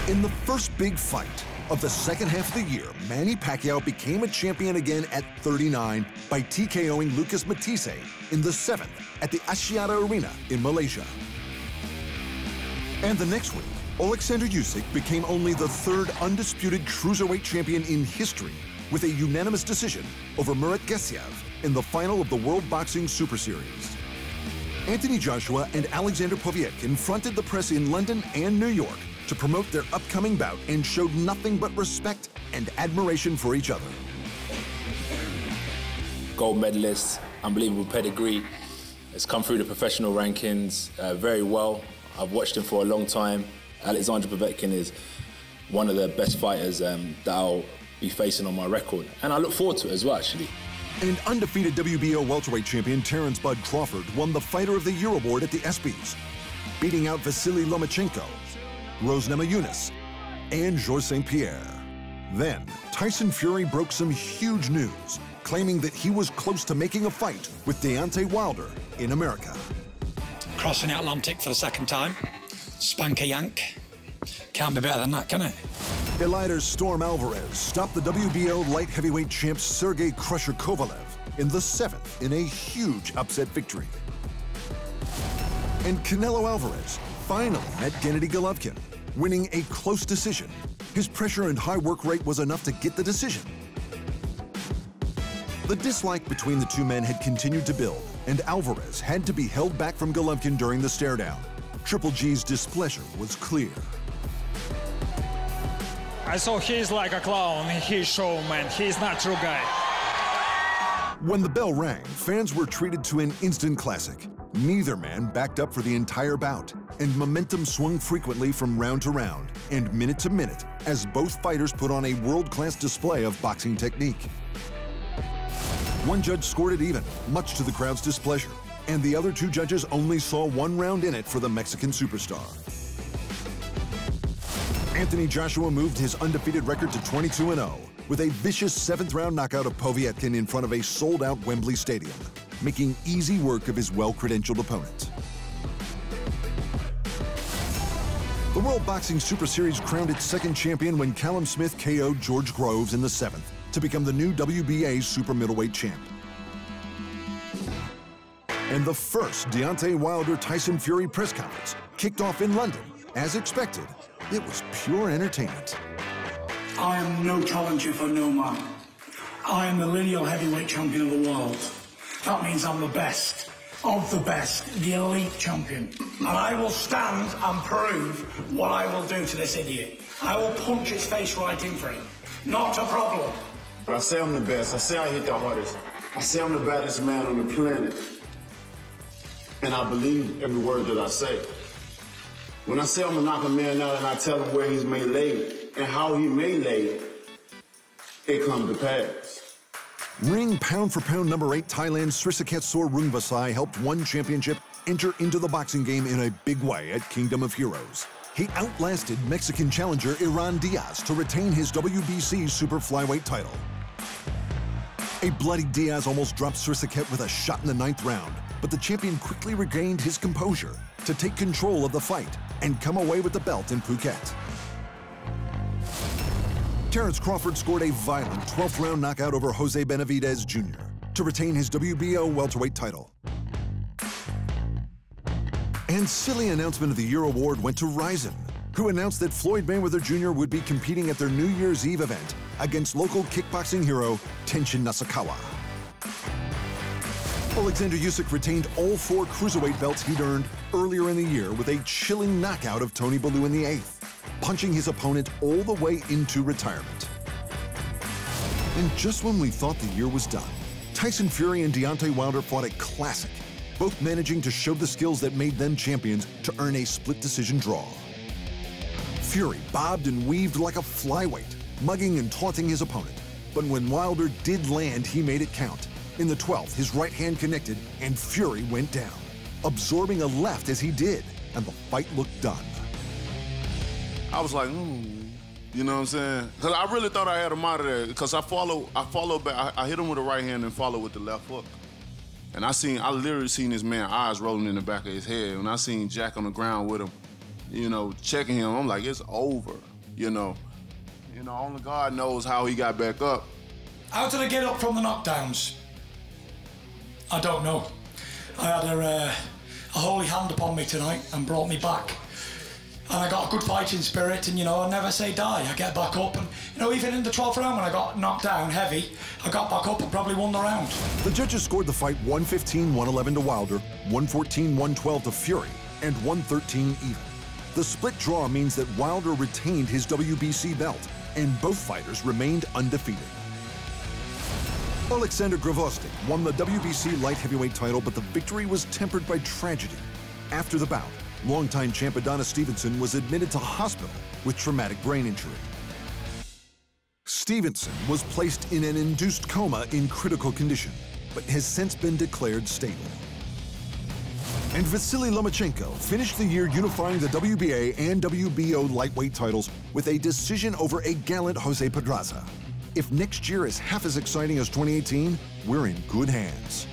In the first big fight of the second half of the year, Manny Pacquiao became a champion again at 39 by TKOing Lucas Matisse in the 7th at the Asiata Arena in Malaysia. And the next week, Alexander Usyk became only the 3rd undisputed cruiserweight champion in history with a unanimous decision over Murat Gesiev in the final of the World Boxing Super Series. Anthony Joshua and Alexander Povetkin fronted the press in London and New York to promote their upcoming bout and showed nothing but respect and admiration for each other. Gold medalist, unbelievable pedigree. Has come through the professional rankings very well. I've watched him for a long time. Alexander Povetkin is one of the best fighters that I'll be facing on my record. And I look forward to it as well, actually. And undefeated WBO welterweight champion Terence "Bud" Crawford won the Fighter of the Year award at the ESPYs, beating out Vasily Lomachenko, Rose Namajunas, and Georges St. Pierre. Then, Tyson Fury broke some huge news, claiming that he was close to making a fight with Deontay Wilder in America. Crossing the Atlantic for the 2nd time. Spanker yank. Can't be better than that, can it? Eliter's Storm Alvarez stopped the WBO light heavyweight champ Sergey Crusher Kovalev in the 7th in a huge upset victory. And Canelo Alvarez finally met Gennady Golovkin, winning a close decision. His pressure and high work rate was enough to get the decision. The dislike between the two men had continued to build, and Alvarez had to be held back from Golovkin during the stare-down. Triple G's displeasure was clear. I saw he's like a clown, he's showman, he's not true guy. When the bell rang, fans were treated to an instant classic. Neither man backed up for the entire bout, and momentum swung frequently from round to round and minute to minute as both fighters put on a world-class display of boxing technique. One judge scored it even, much to the crowd's displeasure, and the other 2 judges only saw 1 round in it for the Mexican superstar. Anthony Joshua moved his undefeated record to 22-0 with a vicious 7th-round knockout of Povetkin in front of a sold-out Wembley Stadium, making easy work of his well-credentialed opponent. The World Boxing Super Series crowned its 2nd champion when Callum Smith KO'd George Groves in the 7th to become the new WBA super middleweight champ. And the first Deontay Wilder-Tyson Fury press conference kicked off in London. As expected, it was pure entertainment. I am no challenger for no man. I am the lineal heavyweight champion of the world. That means I'm the best of the best, the elite champion. And I will stand and prove what I will do to this idiot. I will punch his face right in for him. Not a problem. But I say I'm the best. I say I hit the hardest. I say I'm the baddest man on the planet. And I believe every word that I say. When I say I'm gonna knock a man out and I tell him where he's may lay and how he may lay, it comes to pass. Ring pound-for-pound number 8 Thailand's Srisaket Rungvisai helped one championship enter into the boxing game in a big way at Kingdom of Heroes. He outlasted Mexican challenger Iran Diaz to retain his WBC super flyweight title. A bloody Diaz almost dropped Srisaket with a shot in the 9th round, but the champion quickly regained his composure to take control of the fight and come away with the belt in Phuket. Terence Crawford scored a violent 12th-round knockout over Jose Benavidez Jr. to retain his WBO welterweight title. And silly announcement of the year award went to Ryzen, who announced that Floyd Mayweather Jr. would be competing at their New Year's Eve event against local kickboxing hero Tenshin Nasukawa. Alexander Usyk retained all 4 cruiserweight belts he'd earned earlier in the year with a chilling knockout of Tony Bellew in the 8th, punching his opponent all the way into retirement. And just when we thought the year was done, Tyson Fury and Deontay Wilder fought a classic, both managing to show the skills that made them champions to earn a split decision draw. Fury bobbed and weaved like a flyweight, mugging and taunting his opponent. But when Wilder did land, he made it count. In the 12th, his right hand connected and Fury went down, absorbing a left as he did, and the fight looked done. I was like, you know what I'm saying? Because I really thought I had him out of there because I follow back. I hit him with the right hand and follow with the left hook. And I literally seen this man's eyes rolling in the back of his head. When I seen Jack on the ground with him, you know, checking him, I'm like, it's over. you know. Only God knows how he got back up. How did I get up from the knockdowns? I don't know. I had a holy hand upon me tonight and brought me back. And I got a good fighting spirit, and I never say die. I get back up, and even in the 12th round when I got knocked down heavy, I got back up and probably won the round. The judges scored the fight 115-111 to Wilder, 114-112 to Fury, and 113 even. The split draw means that Wilder retained his WBC belt, and both fighters remained undefeated. Alexander Gravostik won the WBC light heavyweight title, but the victory was tempered by tragedy. After the bout, longtime champ Adonis Stevenson was admitted to hospital with traumatic brain injury. Stevenson was placed in an induced coma in critical condition, but has since been declared stable. And Vasily Lomachenko finished the year unifying the WBA and WBO lightweight titles with a decision over a gallant Jose Pedraza. If next year is half as exciting as 2018, we're in good hands.